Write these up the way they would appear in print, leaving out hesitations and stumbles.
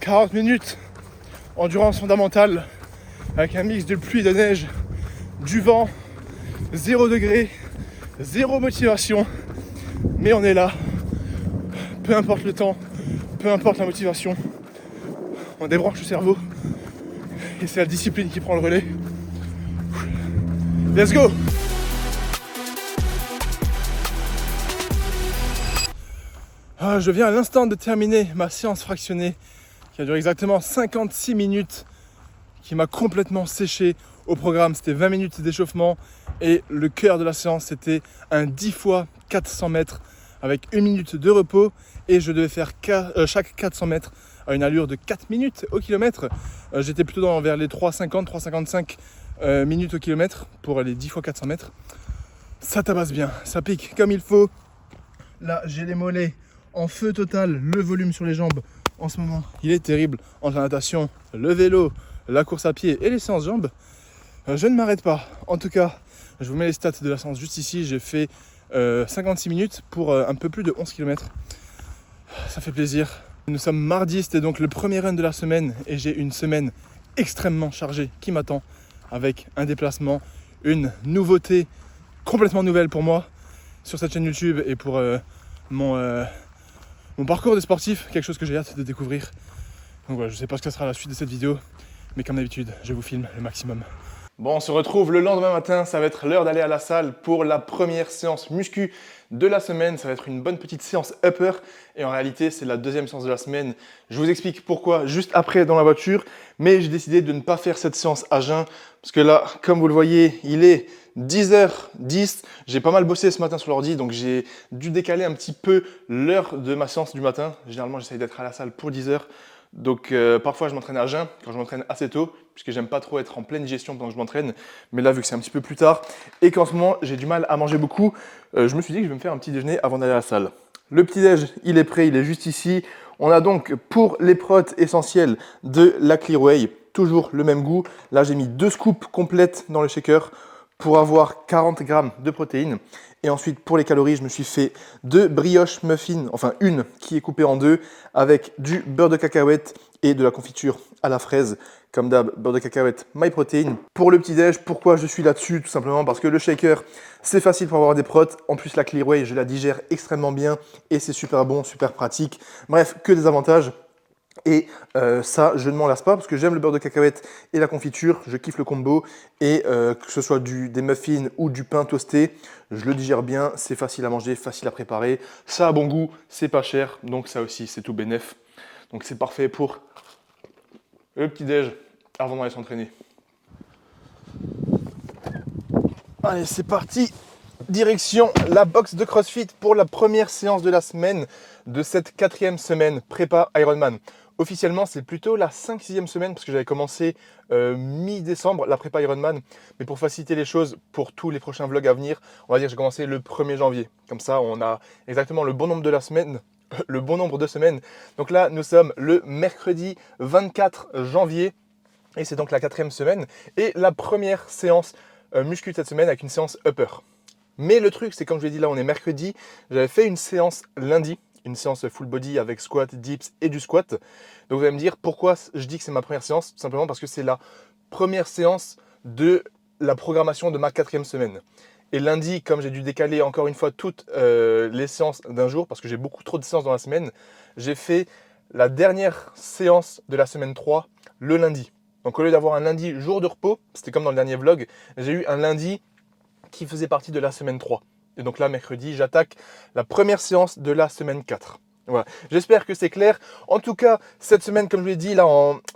40 minutes, endurance fondamentale, avec un mix de pluie et de neige, du vent, 0 degré, 0 motivation. Mais on est là, peu importe le temps, peu importe la motivation, on débranche le cerveau et c'est la discipline qui prend le relais. Let's go! Je viens à l'instant de terminer ma séance fractionnée qui a duré exactement 56 minutes, qui m'a complètement séché. Au programme, c'était 20 minutes d'échauffement et le cœur de la séance, c'était un 10 fois 400 mètres avec 1 minute de repos et je devais faire chaque 400 mètres à une allure de 4 minutes au kilomètre. J'étais plutôt vers les 3,50, 3,55 minutes au kilomètre pour les 10 fois 400 mètres. Ça tabasse bien, ça pique comme il faut. Là, j'ai les mollets en feu total, le volume sur les jambes en ce moment, il est terrible. Entre la natation, le vélo, la course à pied et les séances jambes, je ne m'arrête pas. En tout cas, je vous mets les stats de la séance juste ici. J'ai fait 56 minutes pour un peu plus de 11 km. Ça fait plaisir. Nous sommes mardi, c'était donc le premier run de la semaine et j'ai une semaine extrêmement chargée qui m'attend avec un déplacement, une nouveauté complètement nouvelle pour moi sur cette chaîne YouTube et pour mon parcours de sportif, quelque chose que j'ai hâte de découvrir. Donc voilà, je ne sais pas ce que sera la suite de cette vidéo, mais comme d'habitude, je vous filme le maximum. Bon, on se retrouve le lendemain matin, ça va être l'heure d'aller à la salle pour la première séance muscu de la semaine. Ça va être une bonne petite séance upper et en réalité, c'est la deuxième séance de la semaine. Je vous explique pourquoi juste après dans la voiture, mais j'ai décidé de ne pas faire cette séance à jeun parce que là, comme vous le voyez, il est 10h10. J'ai pas mal bossé ce matin sur l'ordi, donc j'ai dû décaler un petit peu l'heure de ma séance du matin. Généralement, j'essaye d'être à la salle pour 10h. Donc parfois je m'entraîne à jeun quand je m'entraîne assez tôt puisque j'aime pas trop être en pleine digestion pendant que je m'entraîne, mais là vu que c'est un petit peu plus tard et qu'en ce moment j'ai du mal à manger beaucoup, je me suis dit que je vais me faire un petit déjeuner avant d'aller à la salle. Le petit déj il est prêt, il est juste ici. On a donc pour les protes essentiels de la Clearway, toujours le même goût. Là j'ai mis 2 scoops complètes dans le shaker pour avoir 40 grammes de protéines. Et ensuite, pour les calories, je me suis fait 2 brioches muffins, enfin une qui est coupée en 2, avec du beurre de cacahuète et de la confiture à la fraise. Comme d'hab, beurre de cacahuète, MyProtein. Pour le petit-déj, pourquoi je suis là-dessus? Tout simplement parce que le shaker, c'est facile pour avoir des protes. En plus, la Clearway, je la digère extrêmement bien et c'est super bon, super pratique. Bref, que des avantages. Et ça, je ne m'en lasse pas parce que j'aime le beurre de cacahuète et la confiture, je kiffe le combo. Et que ce soit des muffins ou du pain toasté, je le digère bien, c'est facile à manger, facile à préparer. Ça a bon goût, c'est pas cher, donc ça aussi, c'est tout bénef. Donc c'est parfait pour le petit-déj avant d'aller s'entraîner. Allez, c'est parti. Direction la box de CrossFit pour la première séance de la semaine de cette 4e semaine prépa Ironman. Officiellement, c'est plutôt la 5-6e semaine parce que j'avais commencé mi-décembre la prépa Ironman. Mais pour faciliter les choses pour tous les prochains vlogs à venir, on va dire que j'ai commencé le 1er janvier. Comme ça, on a exactement le bon nombre de la semaine, le bon nombre de semaines. Donc là, nous sommes le mercredi 24 janvier et c'est donc la 4e semaine et la première séance muscu de cette semaine avec une séance upper. Mais le truc, c'est comme je l'ai dit, là on est mercredi, j'avais fait une séance lundi, une séance full body avec squat, dips et du squat. Donc vous allez me dire pourquoi je dis que c'est ma première séance, tout simplement parce que c'est la première séance de la programmation de ma 4e semaine. Et lundi, comme j'ai dû décaler encore une fois toutes les séances d'un jour, parce que j'ai beaucoup trop de séances dans la semaine, j'ai fait la dernière séance de la semaine 3 le lundi. Donc au lieu d'avoir un lundi jour de repos, c'était comme dans le dernier vlog, j'ai eu un lundi qui faisait partie de la semaine 3. Et donc là, mercredi, j'attaque la première séance de la semaine 4. Voilà. J'espère que c'est clair. En tout cas, cette semaine, comme je l'ai dit, là,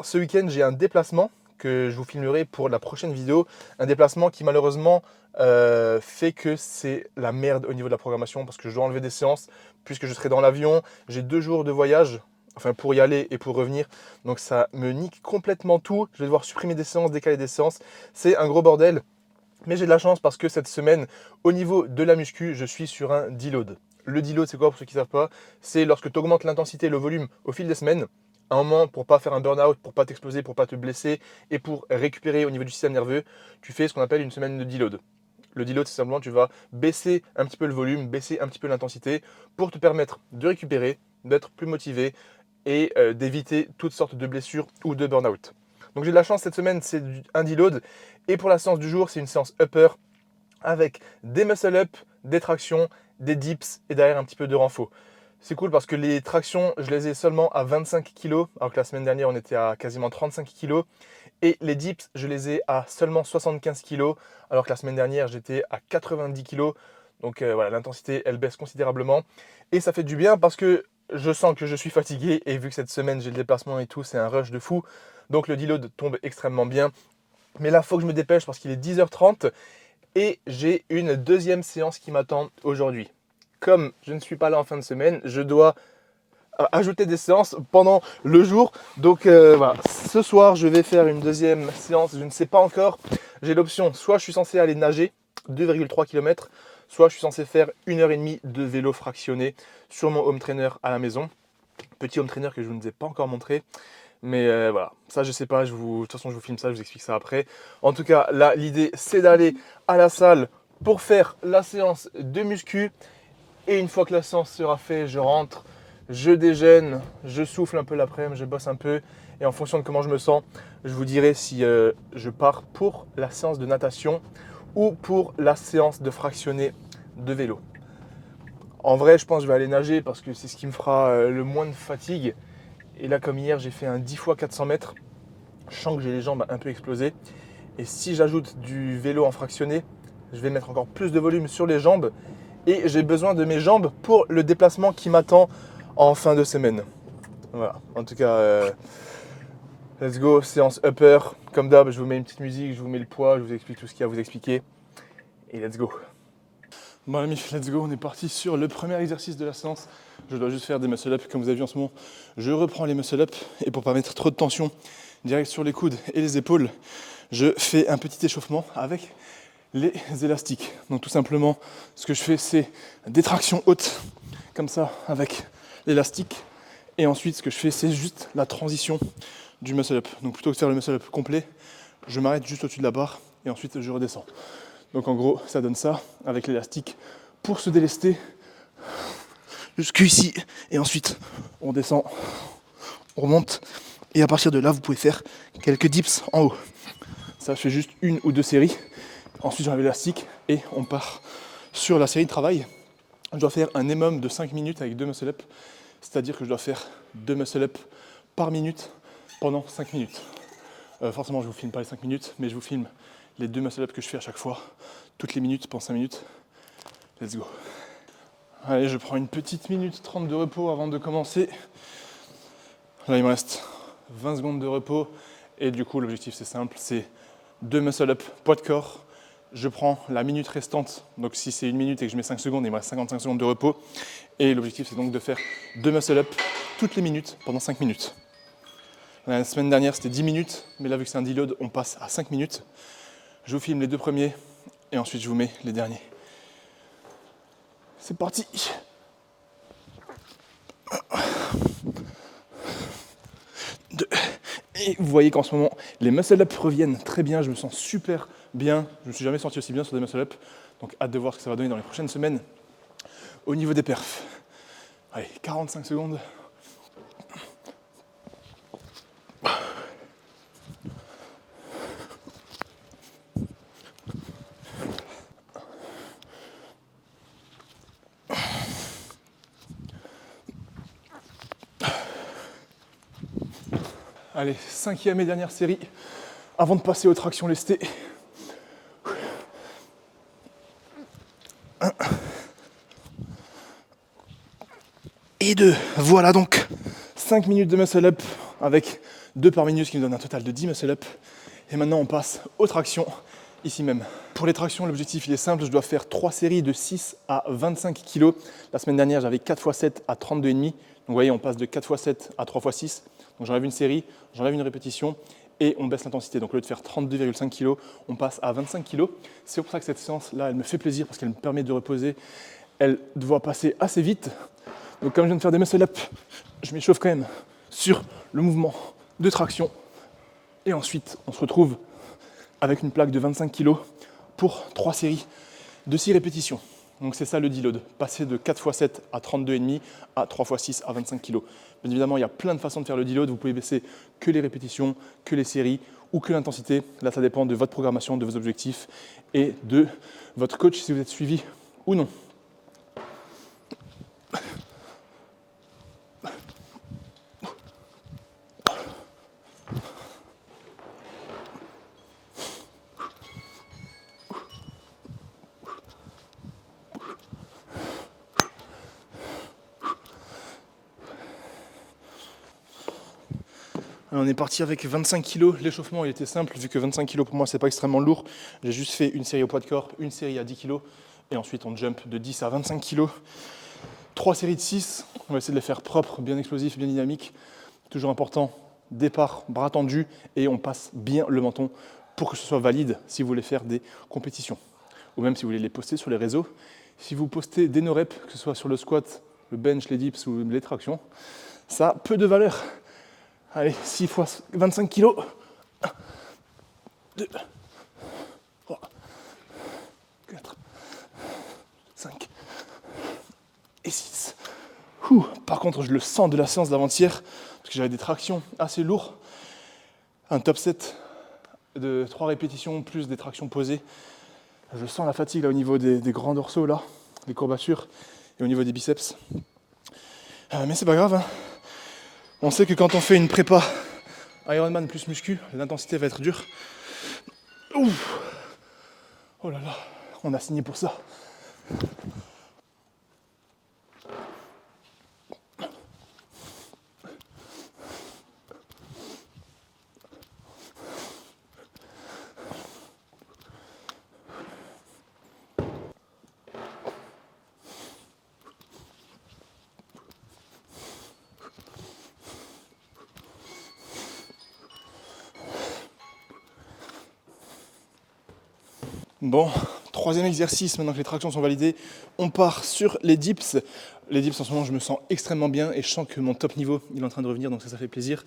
ce week-end, j'ai un déplacement que je vous filmerai pour la prochaine vidéo. Un déplacement qui, malheureusement, fait que c'est la merde au niveau de la programmation parce que je dois enlever des séances puisque je serai dans l'avion. J'ai 2 jours de voyage, enfin pour y aller et pour revenir. Donc ça me nique complètement tout. Je vais devoir supprimer des séances, décaler des séances. C'est un gros bordel. Mais j'ai de la chance parce que cette semaine, au niveau de la muscu, je suis sur un deload. Le deload, c'est quoi pour ceux qui ne savent pas? C'est lorsque tu augmentes l'intensité et le volume au fil des semaines. À un moment, pour ne pas faire un burn-out, pour ne pas t'exploser, pour ne pas te blesser et pour récupérer au niveau du système nerveux, tu fais ce qu'on appelle une semaine de deload. Le deload, c'est simplement tu vas baisser un petit peu le volume, baisser un petit peu l'intensité pour te permettre de récupérer, d'être plus motivé et d'éviter toutes sortes de blessures ou de burn-out. Donc j'ai de la chance cette semaine, c'est un deload. Et pour la séance du jour, c'est une séance upper avec des muscle-up, des tractions, des dips et derrière un petit peu de renfort. C'est cool parce que les tractions, je les ai seulement à 25 kg, alors que la semaine dernière, on était à quasiment 35 kg. Et les dips, je les ai à seulement 75 kg, alors que la semaine dernière, j'étais à 90 kg. Donc voilà, l'intensité, elle baisse considérablement. Et ça fait du bien parce que je sens que je suis fatigué. Et vu que cette semaine, j'ai le déplacement et tout, c'est un rush de fou. Donc le deload tombe extrêmement bien. Mais là, il faut que je me dépêche parce qu'il est 10h30 et j'ai une deuxième séance qui m'attend aujourd'hui. Comme je ne suis pas là en fin de semaine, je dois ajouter des séances pendant le jour. Donc voilà, ce soir, je vais faire une deuxième séance. Je ne sais pas encore. J'ai l'option, soit je suis censé aller nager 2,3 km, soit je suis censé faire 1h30 de vélo fractionné sur mon home trainer à la maison. Petit home trainer que je ne vous ai pas encore montré. Mais voilà, ça je sais pas, de toute façon je vous filme ça, je vous explique ça après. En tout cas, là l'idée c'est d'aller à la salle pour faire la séance de muscu. Et une fois que la séance sera faite, je rentre, je déjeune, je souffle un peu l'après-midi, je bosse un peu. Et en fonction de comment je me sens, je vous dirai si je pars pour la séance de natation ou pour la séance de fractionné de vélo. En vrai, je pense que je vais aller nager parce que c'est ce qui me fera le moins de fatigue. Et là, comme hier, j'ai fait un 10 x 400 mètres. Je sens que j'ai les jambes un peu explosées. Et si j'ajoute du vélo en fractionné, je vais mettre encore plus de volume sur les jambes. Et j'ai besoin de mes jambes pour le déplacement qui m'attend en fin de semaine. Voilà, en tout cas, let's go, séance upper. Comme d'hab, je vous mets une petite musique, je vous mets le poids, je vous explique tout ce qu'il y a à vous expliquer. Et let's go. Bon amis, let's go, on est parti sur le premier exercice de la séance. Je dois juste faire des muscle-up, comme vous avez vu en ce moment. Je reprends les muscle-up et pour pas mettre trop de tension direct sur les coudes et les épaules, je fais un petit échauffement avec les élastiques. Donc tout simplement, ce que je fais, c'est des tractions hautes, comme ça, avec l'élastique. Et ensuite, ce que je fais, c'est juste la transition du muscle-up. Donc plutôt que de faire le muscle-up complet, je m'arrête juste au-dessus de la barre et ensuite je redescends. Donc en gros, ça donne ça avec l'élastique pour se délester jusqu'ici. Et ensuite, on descend, on remonte. Et à partir de là, vous pouvez faire quelques dips en haut. Ça fait juste une ou deux séries. Ensuite, j'enlève l'élastique et on part sur la série de travail. Je dois faire un minimum de 5 minutes avec 2 muscle-up. C'est-à-dire que je dois faire 2 muscle-up par minute pendant 5 minutes. Forcément, je ne vous filme pas les 5 minutes, mais je vous filme les 2 muscle-up que je fais à chaque fois, toutes les minutes, pendant 5 minutes. Let's go. Allez, je prends une petite minute 30 de repos avant de commencer. Là, il me reste 20 secondes de repos. Et du coup, l'objectif, c'est simple, c'est 2 muscle-up, poids de corps. Je prends la minute restante, donc si c'est 1 minute et que je mets 5 secondes, il me reste 55 secondes de repos. Et l'objectif, c'est donc de faire 2 muscle-up toutes les minutes pendant 5 minutes. La semaine dernière, c'était 10 minutes, mais là, vu que c'est un deload, on passe à 5 minutes. Je vous filme les 2 premiers et ensuite je vous mets les derniers. C'est parti. Et vous voyez qu'en ce moment, les muscle-up reviennent très bien. Je me sens super bien. Je ne me suis jamais senti aussi bien sur des muscle-up. Donc hâte de voir ce que ça va donner dans les prochaines semaines au niveau des perfs. Allez, 45 secondes. Allez, 5e et dernière série avant de passer aux tractions lestées. 1 et 2. Voilà donc 5 minutes de muscle-up avec 2 par minute, ce qui nous donne un total de 10 muscle-up. Et maintenant, on passe aux tractions ici même. Pour les tractions, l'objectif il est simple, je dois faire 3 séries de 6 à 25 kg. La semaine dernière, j'avais 4 x 7 à 32,5. Donc vous voyez, on passe de 4 x 7 à 3 x 6. Donc j'enlève une série, j'enlève une répétition et on baisse l'intensité. Donc au lieu de faire 32,5 kg, on passe à 25 kg. C'est pour ça que cette séance-là, elle me fait plaisir parce qu'elle me permet de reposer. Elle doit passer assez vite. Donc comme je viens de faire des muscle-up, je m'échauffe quand même sur le mouvement de traction. Et ensuite, on se retrouve avec une plaque de 25 kg pour 3 séries de 6 répétitions. Donc c'est ça le deload, passer de 4x7 à 32,5 à 3x6 à 25 kg. Bien évidemment, il y a plein de façons de faire le deload. Vous pouvez baisser que les répétitions, que les séries ou que l'intensité. Là, ça dépend de votre programmation, de vos objectifs et de votre coach si vous êtes suivi ou non. Alors on est parti avec 25 kg. L'échauffement il était simple, vu que 25 kg pour moi c'est pas extrêmement lourd. J'ai juste fait une série au poids de corps, une série à 10 kg et ensuite on jump de 10 à 25 kg. 3 séries de 6, on va essayer de les faire propres, bien explosifs, bien dynamiques. Toujours important, départ, bras tendus et on passe bien le menton pour que ce soit valide si vous voulez faire des compétitions. Ou même si vous voulez les poster sur les réseaux. Si vous postez des no-reps, que ce soit sur le squat, le bench, les dips ou les tractions, ça a peu de valeur. Allez, 6 fois 25 kg. 1, 2, 3, 4, 5 et 6. Par contre, je le sens de la séance d'avant-hier, parce que j'avais des tractions assez lourdes. Un top set de 3 répétitions, plus des tractions posées. Je sens la fatigue là, au niveau des grands dorsaux, là, les courbatures, et au niveau des biceps. Mais c'est pas grave, hein. On sait que quand on fait une prépa Ironman plus muscu, l'intensité va être dure. Ouf. Oh là là, on a signé pour ça. Bon, troisième exercice, maintenant que les tractions sont validées, on part sur les dips. Les dips, en ce moment, je me sens extrêmement bien et je sens que mon top niveau, il est en train de revenir, donc ça fait plaisir.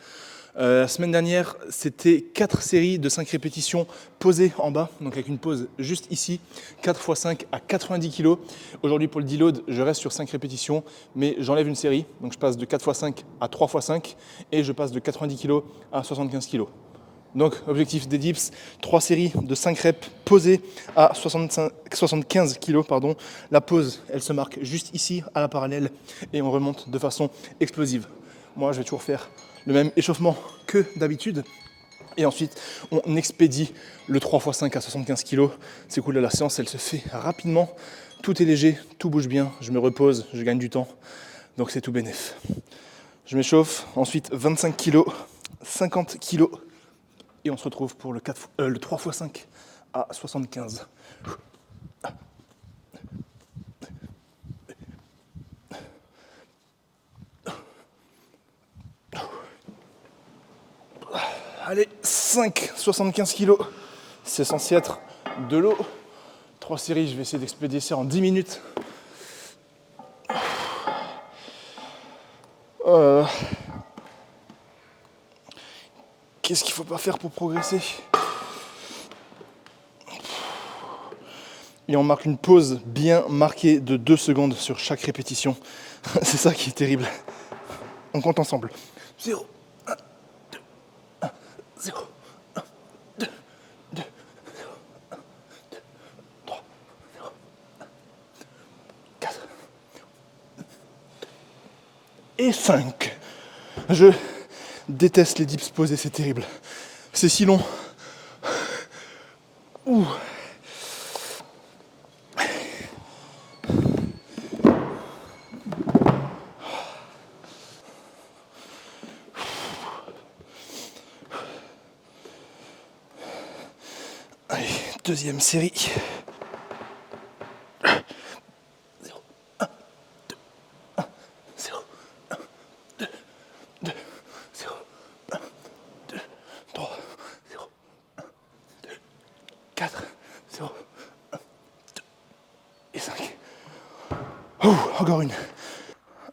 La semaine dernière, c'était 4 séries de 5 répétitions posées en bas, donc avec une pause juste ici, 4 x 5 à 90 kg. Aujourd'hui, pour le deload, je reste sur 5 répétitions, mais j'enlève une série, donc je passe de 4 x 5 à 3 x 5 et je passe de 90 kg à 75 kg. Donc, objectif des dips, 3 séries de 5 reps posées à 75 kg. La pause, elle se marque juste ici, à la parallèle, et on remonte de façon explosive. Moi, je vais toujours faire le même échauffement que d'habitude. Et ensuite, on expédie le 3 x 5 à 75 kg. C'est cool, la séance, elle se fait rapidement. Tout est léger, tout bouge bien. Je me repose, je gagne du temps. Donc, c'est tout bénef. Je m'échauffe. Ensuite, 25 kg, 50 kg. Et on se retrouve pour le 3 x 5 à 75. Allez, 5, 75 kg. C'est censé être de l'eau. 3 séries, je vais essayer d'expédier ça en 10 minutes. Qu'est-ce qu'il ne faut pas faire pour progresser? Et on marque une pause bien marquée de 2 secondes sur chaque répétition. C'est ça qui est terrible. On compte ensemble. 0, 1, 2, 1, 0, 1, 2, 2, 0, 1, 2, 3, 0, 1, 2, 4, et 5. Je déteste les dips posés, c'est terrible. C'est si long. Ouh. Allez, deuxième série. 0, 1, 2, 1, 0, 1, 2, 2, 0, 1, 2, 3, 0, 1, 2, 4, 0, 1, 2 et 5. Encore une.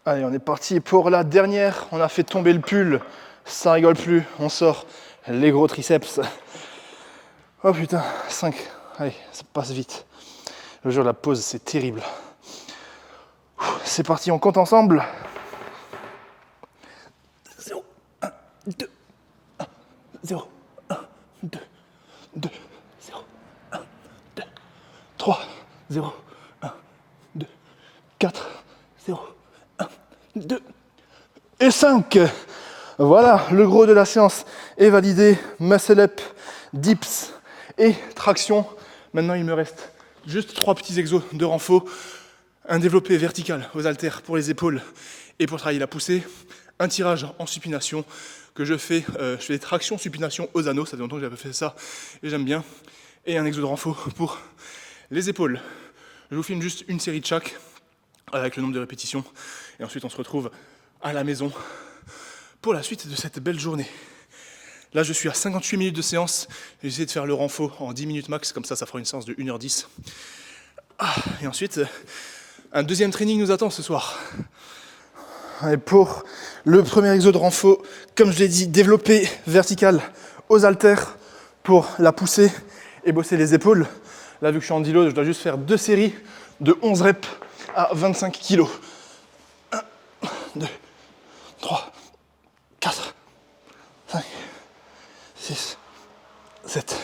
Allez, on est parti pour la dernière. On a fait tomber le pull. Ça rigole plus. On sort les gros triceps. Oh putain, 5. Allez, ça passe vite. Le jour de la pause, c'est terrible. C'est parti, on compte ensemble. 0, 1, 2, 1, 0, 1, 2, 2, 0, 1, 2, 3, 0, 1, 2, 4, 0, 1, 2 et 5. Voilà, le gros de la séance est validé. Muscle up, dips et traction. Maintenant, il me reste juste 3 petits exos de renfort. Un développé vertical aux haltères pour les épaules et pour travailler la poussée. Un tirage en supination que je fais des tractions supination aux anneaux. Ça fait longtemps que j'avais fait ça et j'aime bien. Et un exo de renfort pour les épaules. Je vous filme juste une série de chaque avec le nombre de répétitions. Et ensuite, on se retrouve à la maison pour la suite de cette belle journée. Là, je suis à 58 minutes de séance. J'ai essayé de faire le renfort en 10 minutes max. Comme ça fera une séance de 1h10. Et ensuite, un deuxième training nous attend ce soir. Et pour le premier exo de renfort, comme je l'ai dit, développé vertical aux haltères pour la poussée et bosser les épaules. Là, vu que je suis en deload, je dois juste faire 2 séries de 11 reps à 25 kg. 1, 2, 3, 4, 5, 6, 7,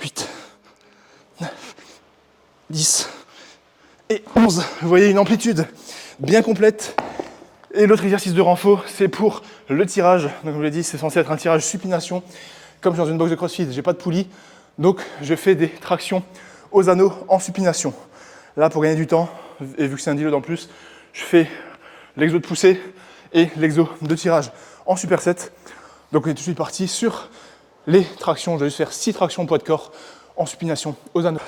8, 9, 10 et 11. Vous voyez une amplitude bien complète. Et l'autre exercice de renfort, c'est pour le tirage. Donc, comme je l'ai dit, c'est censé être un tirage supination. Comme je suis dans une box de CrossFit, j'ai pas de poulie. Donc, je fais des tractions aux anneaux en supination. Là, pour gagner du temps, et vu que c'est un deload en plus, je fais l'exo de poussée et l'exo de tirage en superset. Donc, on est tout de suite parti sur les tractions. Je vais juste faire 6 tractions poids de corps en supination aux anneaux.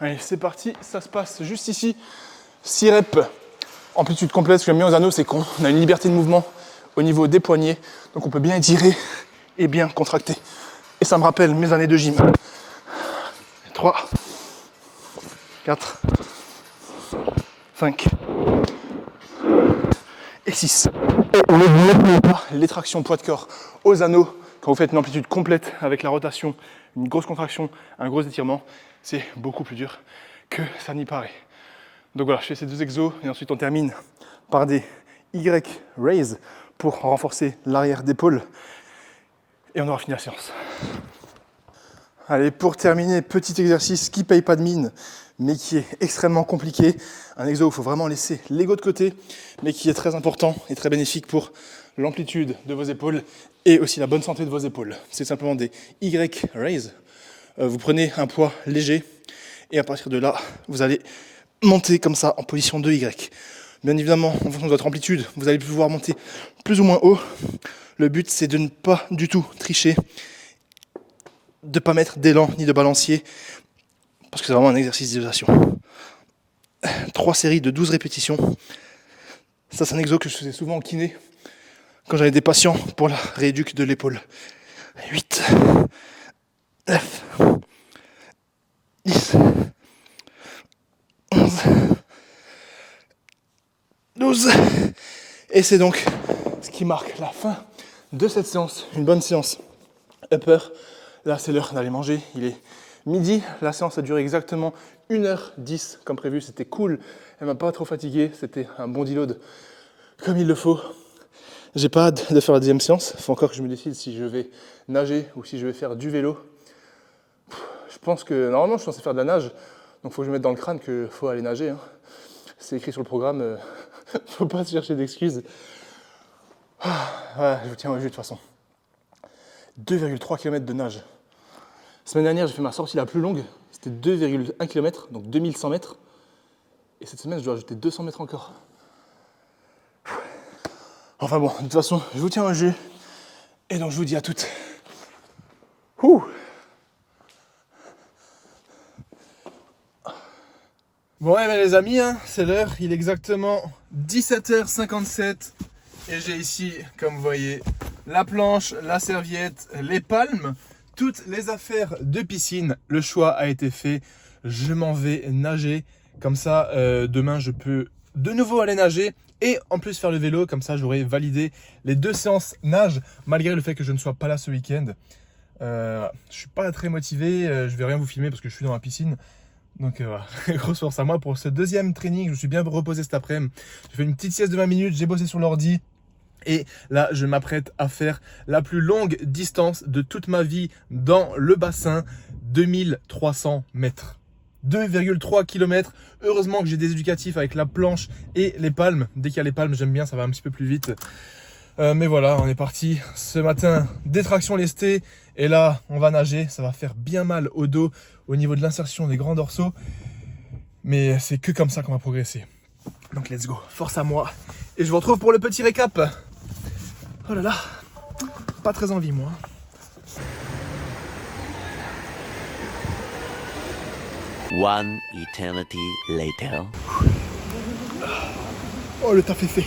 Allez, c'est parti. Ça se passe juste ici. 6 reps. Amplitude complète. Ce que j'aime bien aux anneaux, c'est qu'on a une liberté de mouvement au niveau des poignets. Donc, on peut bien étirer et bien contracter. Et ça me rappelle mes années de gym. 3, 4, 5 et 6. Et n'oubliez pas les tractions poids de corps aux anneaux. Quand vous faites une amplitude complète avec la rotation, une grosse contraction, un gros étirement, c'est beaucoup plus dur que ça n'y paraît. Donc voilà, je fais ces 2 exos et ensuite on termine par des Y raise pour renforcer l'arrière d'épaule et on aura fini la séance. Allez, pour terminer, petit exercice qui ne paye pas de mine, mais qui est extrêmement compliqué. Un exo où il faut vraiment laisser l'ego de côté, mais qui est très important et très bénéfique pour l'amplitude de vos épaules et aussi la bonne santé de vos épaules. C'est simplement des Y raise. Vous prenez un poids léger et à partir de là, vous allez monter comme ça en position de Y. Bien évidemment, en fonction de votre amplitude, vous allez pouvoir monter plus ou moins haut. Le but, c'est de ne pas du tout tricher, de ne pas mettre d'élan ni de balancier, parce que c'est vraiment un exercice d'isolation. 3 séries de 12 répétitions. Ça, c'est un exo que je faisais souvent en kiné, quand j'avais des patients pour la rééduque de l'épaule. 8, 9, 10, 11, 12. Et c'est donc ce qui marque la fin de cette séance. Une bonne séance upper. Là, c'est l'heure d'aller manger. Il est midi. La séance a duré exactement 1h10 comme prévu. C'était cool. Elle m'a pas trop fatigué. C'était un bon deload comme il le faut. J'ai pas hâte de faire la deuxième séance. Il faut encore que je me décide si je vais nager ou si je vais faire du vélo. Je pense que normalement, je suis censé faire de la nage. Donc, il faut que je me mette dans le crâne qu'il faut aller nager. Hein. C'est écrit sur le programme. Faut pas se chercher d'excuses. Voilà, je vous tiens au jus de toute façon. 2,3 km de nage. La semaine dernière, j'ai fait ma sortie la plus longue. C'était 2,1 km, donc 2100 mètres. Et cette semaine, je dois ajouter 200 mètres encore. Enfin bon, de toute façon, je vous tiens au jus. Et donc, je vous dis à toutes. Ouh. Bon, ouais, les amis, hein, c'est l'heure. Il est exactement 17h57. Et j'ai ici, comme vous voyez, la planche, la serviette, les palmes, toutes les affaires de piscine. Le choix a été fait. Je m'en vais nager. Comme ça, demain, je peux de nouveau aller nager et en plus faire le vélo. Comme ça, j'aurai validé les 2 séances nage, malgré le fait que je ne sois pas là ce week-end. Je suis pas très motivé. Je vais rien vous filmer parce que je suis dans la piscine. Donc voilà, grosse force à moi pour ce deuxième training. Je me suis bien reposé cet après-midi. J'ai fait une petite sieste de 20 minutes, j'ai bossé sur l'ordi. Et là, je m'apprête à faire la plus longue distance de toute ma vie dans le bassin, 2300 mètres. 2,3 km. Heureusement que j'ai des éducatifs avec la planche et les palmes. Dès qu'il y a les palmes, j'aime bien, ça va un petit peu plus vite. Mais voilà, on est parti. Ce matin, détraction lestée. Et là, on va nager. Ça va faire bien mal au dos, au niveau de l'insertion des grands dorsaux. Mais c'est que comme ça qu'on va progresser. Donc let's go, force à moi. Et je vous retrouve pour le petit récap. Oh là là, pas très envie moi. One eternity later. Oh, le taf est fait.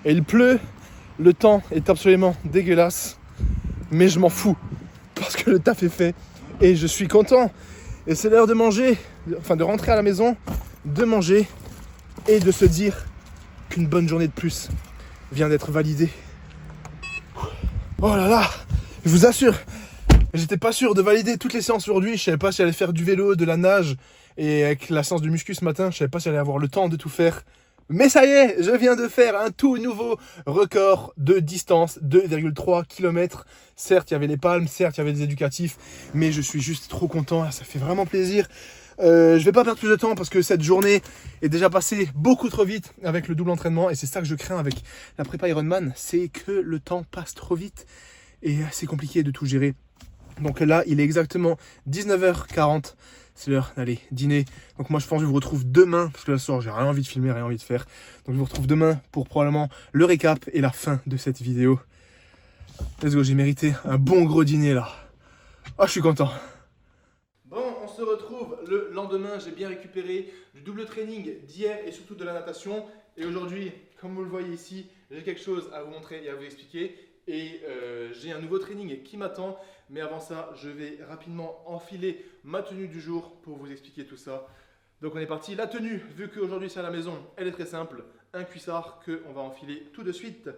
Et il pleut, le temps est absolument dégueulasse, mais je m'en fous parce que le taf est fait et je suis content. Et c'est l'heure de manger, enfin de rentrer à la maison, de manger et de se dire qu'une bonne journée de plus vient d'être validée. Oh là là, je vous assure, j'étais pas sûr de valider toutes les séances aujourd'hui. Je savais pas si j'allais faire du vélo, de la nage et avec la séance de muscu ce matin, je savais pas si j'allais avoir le temps de tout faire. Mais ça y est, je viens de faire un tout nouveau record de distance, 2,3 km. Certes, il y avait les palmes, certes, il y avait des éducatifs, mais je suis juste trop content, ça fait vraiment plaisir. Je vais pas perdre plus de temps parce que cette journée est déjà passée beaucoup trop vite avec le double entraînement et c'est ça que je crains avec la prépa Ironman, c'est que le temps passe trop vite et c'est compliqué de tout gérer. Donc là, il est exactement 19h40. C'est l'heure d'aller dîner. Donc moi, je pense que je vous retrouve demain, parce que là, ce soir, j'ai rien envie de filmer, rien envie de faire. Donc je vous retrouve demain pour probablement le récap et la fin de cette vidéo. Let's go, j'ai mérité un bon gros dîner là. Ah, je suis content. Bon, on se retrouve le lendemain. J'ai bien récupéré du double training d'hier et surtout de la natation. Et aujourd'hui, comme vous le voyez ici, j'ai quelque chose à vous montrer et à vous expliquer. Et j'ai un nouveau training qui m'attend. Mais avant ça, je vais rapidement enfiler ma tenue du jour pour vous expliquer tout ça. Donc on est parti. La tenue, vu qu'aujourd'hui c'est à la maison, elle est très simple. Un cuissard qu'on va enfiler tout de suite.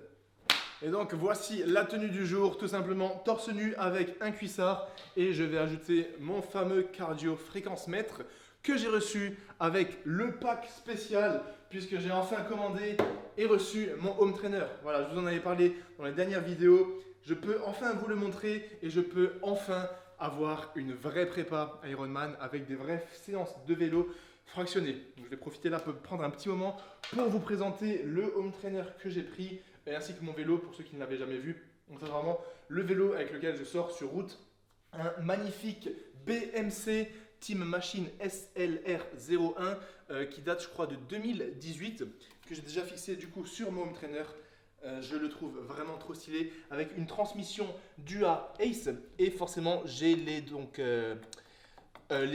Et donc voici la tenue du jour, tout simplement torse nu avec un cuissard. Et je vais ajouter mon fameux cardio fréquence mètre que j'ai reçu avec le pack spécial puisque j'ai enfin commandé et reçu mon home trainer. Voilà, je vous en avais parlé dans les dernières vidéos. Je peux enfin vous le montrer et je peux enfin avoir une vraie prépa Ironman avec des vraies séances de vélo fractionnées. Donc, je vais profiter là, prendre un petit moment pour vous présenter le home trainer que j'ai pris ainsi que mon vélo pour ceux qui ne l'avaient jamais vu. Donc c'est vraiment le vélo avec lequel je sors sur route. Un magnifique BMC Team Machine SLR01 qui date je crois de 2018 que j'ai déjà fixé du coup sur mon home trainer. Je le trouve vraiment trop stylé avec une transmission Dua Ace et forcément j'ai les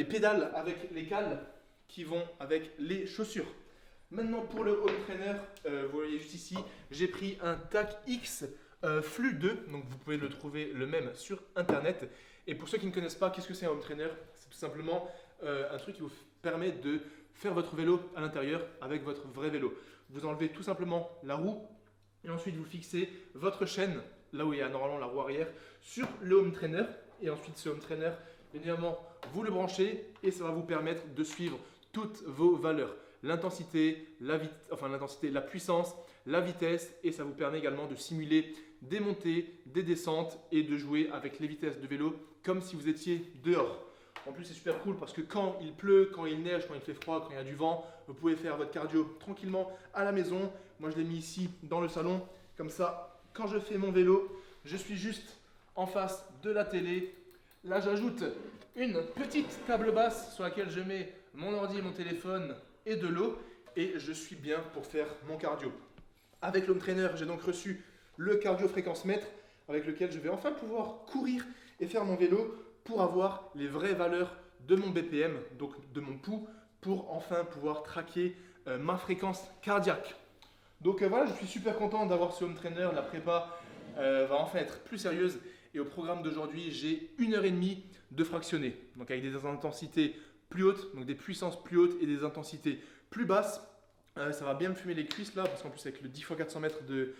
pédales avec les cales qui vont avec les chaussures. Maintenant pour le home trainer, vous voyez juste ici, j'ai pris un TAC X Flux 2, donc vous pouvez le trouver le même sur internet. Et pour ceux qui ne connaissent pas, qu'est-ce que c'est un home trainer? C'est tout simplement un truc qui vous permet de faire votre vélo à l'intérieur avec votre vrai vélo. Vous enlevez tout simplement la roue et ensuite vous fixez votre chaîne, là où il y a normalement la roue arrière, sur le home trainer. Et ensuite ce home trainer, évidemment, vous le branchez et ça va vous permettre de suivre toutes vos valeurs. L'intensité, la puissance, la vitesse et ça vous permet également de simuler des montées, des descentes et de jouer avec les vitesses de vélo comme si vous étiez dehors. En plus, c'est super cool parce que quand il pleut, quand il neige, quand il fait froid, quand il y a du vent, vous pouvez faire votre cardio tranquillement à la maison. Moi, je l'ai mis ici dans le salon. Comme ça, quand je fais mon vélo, je suis juste en face de la télé. Là, j'ajoute une petite table basse sur laquelle je mets mon ordi, mon téléphone et de l'eau et je suis bien pour faire mon cardio. Avec l'home trainer, j'ai donc reçu le cardio fréquence mètre avec lequel je vais enfin pouvoir courir et faire mon vélo pour avoir les vraies valeurs de mon BPM, donc de mon pouls, pour enfin pouvoir traquer ma fréquence cardiaque. Donc voilà, je suis super content d'avoir ce home trainer. La prépa va enfin être plus sérieuse et au programme d'aujourd'hui, j'ai 1h30 de fractionné, donc avec des intensités plus hautes, donc des puissances plus hautes et des intensités plus basse. Ça va bien me fumer les cuisses là, parce qu'en plus avec le 10 x 400 mètres de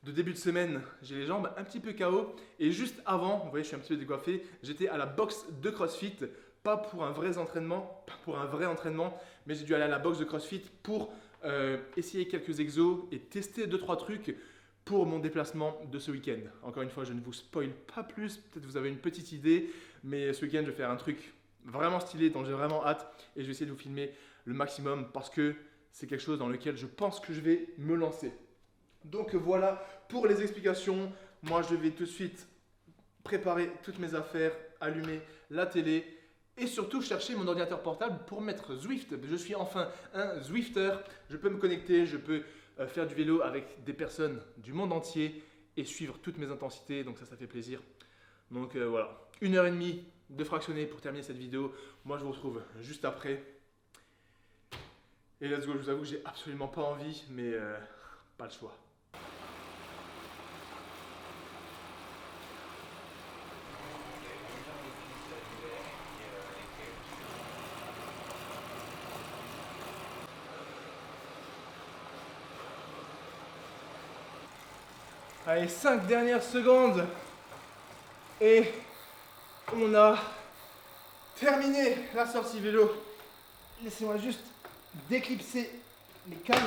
début de semaine, j'ai les jambes un petit peu KO. Et juste avant, vous voyez, je suis un petit peu décoiffé, j'étais à la boxe de CrossFit, pas pour un vrai entraînement, mais j'ai dû aller à la boxe de CrossFit pour essayer quelques exos et tester 2-3 trucs pour mon déplacement de ce week-end. Encore une fois, je ne vous spoil pas plus, peut-être vous avez une petite idée, mais ce week-end, je vais faire un truc vraiment stylé dont j'ai vraiment hâte et je vais essayer de vous filmer le maximum parce que c'est quelque chose dans lequel je pense que je vais me lancer. Donc voilà pour les explications. Moi, je vais tout de suite préparer toutes mes affaires, allumer la télé et surtout chercher mon ordinateur portable pour mettre Zwift. Je suis enfin un Zwifter. Je peux me connecter, je peux faire du vélo avec des personnes du monde entier et suivre toutes mes intensités. Donc ça fait plaisir. Donc voilà, 1h30 de fractionné pour terminer cette vidéo. Moi, je vous retrouve juste après. Et let's go, je vous avoue que j'ai absolument pas envie, mais pas le choix. Allez, 5 dernières secondes. Et on a terminé la sortie vélo. Laissez-moi juste d'éclipser les câbles.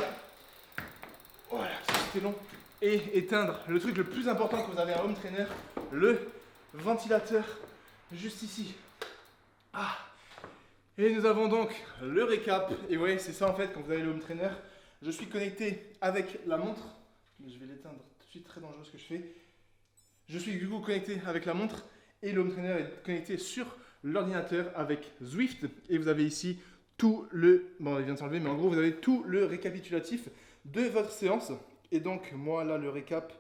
Voilà, c'était long. Et éteindre le truc le plus important quand vous avez un home trainer, le ventilateur juste ici. Ah. Et nous avons donc le récap. Et ouais, c'est ça en fait quand vous avez le home trainer. Je suis connecté avec la montre. Mais je vais l'éteindre tout de suite, très dangereux ce que je fais. Je suis du coup connecté avec la montre et le home trainer est connecté sur l'ordinateur avec Zwift. Et vous avez ici tout le... Bon, il vient de s'enlever, mais en gros, vous avez tout le récapitulatif de votre séance. Et donc, moi, là, le récap,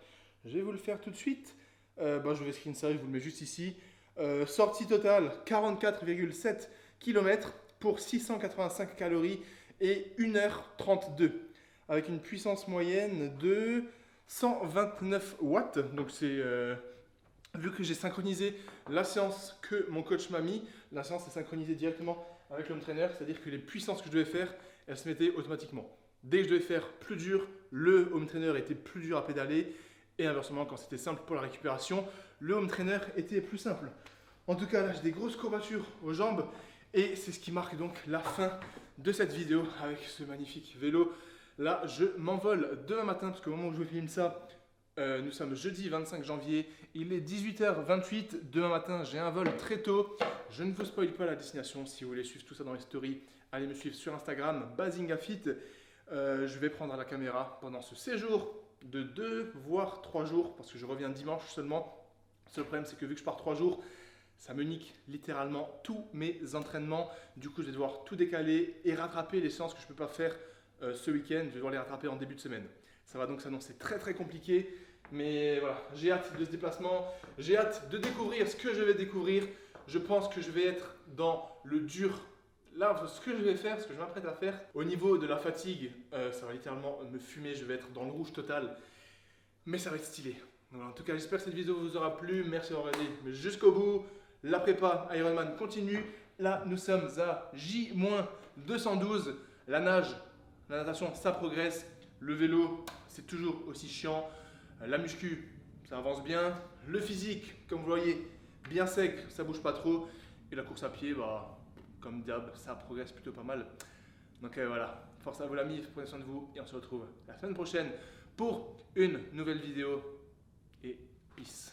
je vais vous le faire tout de suite. Je vais screen ça, je vous le mets juste ici. Sortie totale, 44,7 km pour 685 calories et 1h32. Avec une puissance moyenne de 129 watts. Donc, c'est... vu que j'ai synchronisé la séance que mon coach m'a mis, la séance est synchronisée directement avec le home trainer, c'est-à-dire que les puissances que je devais faire, elles se mettaient automatiquement. Dès que je devais faire plus dur, le home trainer était plus dur à pédaler et inversement, quand c'était simple pour la récupération, le home trainer était plus simple. En tout cas, là, j'ai des grosses courbatures aux jambes et c'est ce qui marque donc la fin de cette vidéo avec ce magnifique vélo. Là, je m'envole demain matin parce qu'au moment où je vous filme ça, nous sommes jeudi 25 janvier, il est 18h28, demain matin j'ai un vol très tôt, je ne vous spoil pas la destination, si vous voulez suivre tout ça dans les stories, allez me suivre sur Instagram, Bazingafit, je vais prendre la caméra pendant ce séjour de 2 voire 3 jours, parce que je reviens dimanche seulement. Le seul problème c'est que vu que je pars 3 jours, ça me nique littéralement tous mes entraînements, du coup je vais devoir tout décaler et rattraper les séances que je ne peux pas faire ce week-end, je vais devoir les rattraper en début de semaine. Ça va donc s'annoncer très très compliqué, mais voilà, j'ai hâte de ce déplacement, j'ai hâte de découvrir ce que je vais découvrir. Je pense que je vais être dans le dur. Là, ce que je vais faire, ce que je m'apprête à faire, au niveau de la fatigue, ça va littéralement me fumer, je vais être dans le rouge total, mais ça va être stylé. Voilà, en tout cas, j'espère que cette vidéo vous aura plu, merci d'avoir regardé jusqu'au bout. La prépa Ironman continue, là nous sommes à J-212, la nage, la natation, ça progresse. Le vélo, c'est toujours aussi chiant. La muscu, ça avance bien. Le physique, comme vous voyez, bien sec, ça bouge pas trop. Et la course à pied, comme d'hab, ça progresse plutôt pas mal. Donc voilà, force à vous l'ami, prenez soin de vous et on se retrouve la semaine prochaine pour une nouvelle vidéo. Et peace.